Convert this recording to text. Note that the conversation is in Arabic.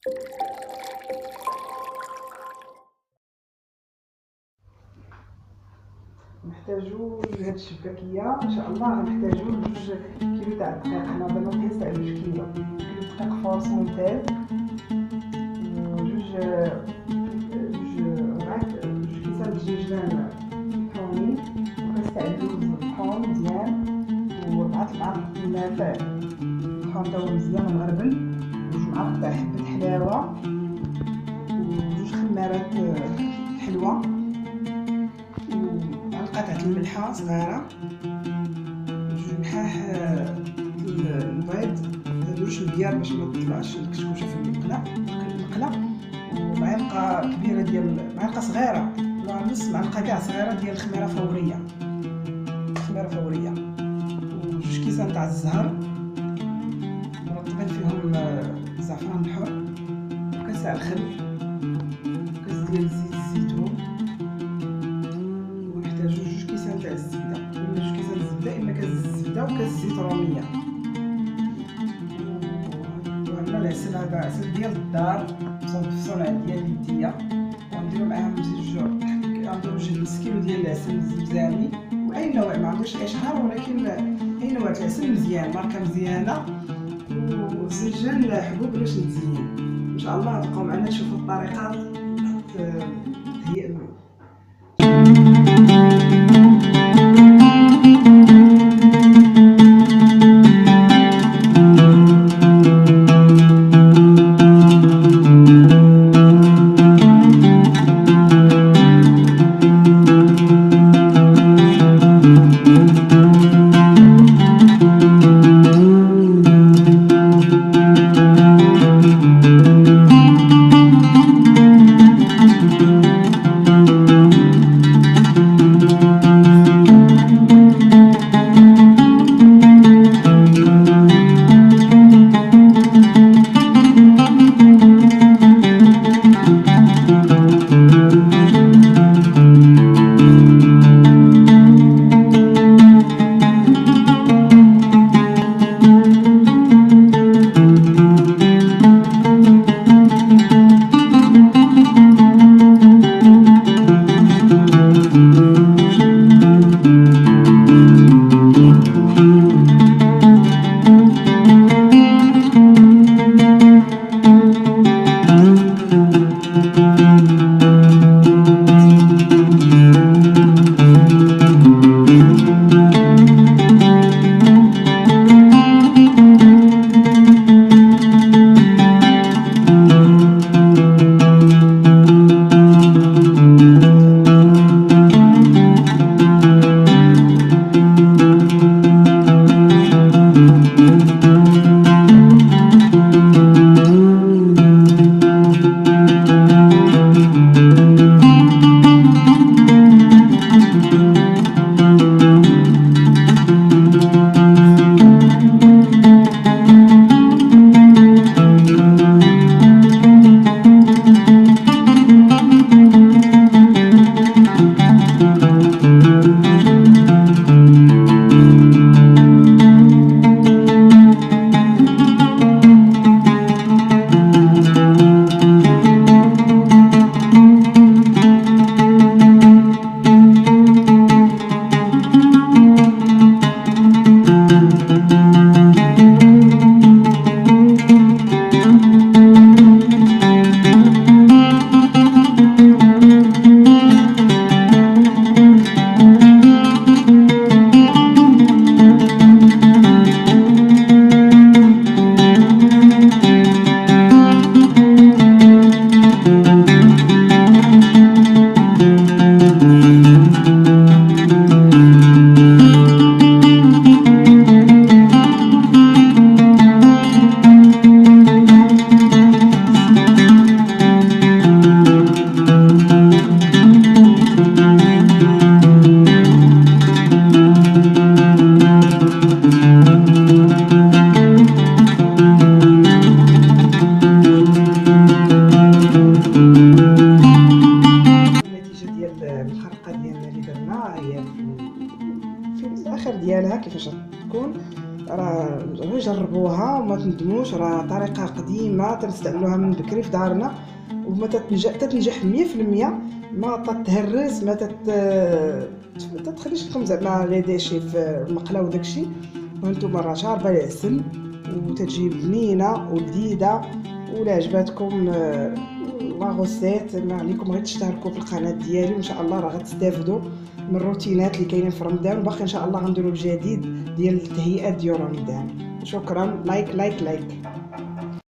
نحتاجو هاد الشباكيه ان شاء الله غنحتاجو 2 كيلو تاع الدقيق. حنا دابا كنقيس تاع 2 كيلو دقيق فورس ممتاز، وجوج وراك 2 كيسان دجاجان طحونين، وكاس تاع اللوز طحون مزيان، و4 معالق الماء طحون تا هو مزيان مغربل، وجوج معالق تاع حبه حلاوه، وجوج خمارات حلوه، قطعة الملحة صغيرة، جوج ملحاح البيض، هادوش البيار باش متطلعش الكشكوشة في المقلة، ومعلقة كبيرة ديال معلقة صغيرة ولا نص معلقة كاع صغيرة ديال خميرة فورية، وجوج كيسان تاع الزهر مرطبين فيهم زعفران الحر، وكاس تاع الخل، وكاس ديال زيت الزيتون، جوج كيسان تاع الزبده، اما جوج كيسان الزبده اما كاس الزبده وكاس الزيت روميه، وعندنا العسل، هذا عسل ديال الدار صنع ديال يديا، ونديرو معاهم غنديرو نص كيلو ديال العسل الزبزاني، واي نوع ما عندوش اشهر، ولكن اي نوع العسل مزيان، ماركه مزيانه، وزنجان حبوب باش نتزين. ان شاء الله تبقاو معنا تشوفوا الطريقه تهيئ. تندموش، راه طريقه قديمه تنستعملوها من بكري في دارنا وما تتنجح 100%. ما تتهرس، ما تتخليش لكم زعما لي ديشي في المقله وداكشي. وانتم راه شاربه العسل وتتجي بنينه ولذيذه. ولا عجباتكم لا غوسيت، ما عليكم غير تشتركوا في القناه ديالي، وان شاء الله راه غتستافدوا من الروتينات اللي كاينين في رمضان. وباقي ان شاء الله غنديروا الجديد ديال التهيئه ديال رمضان. شكرا. لايك لايك لايك.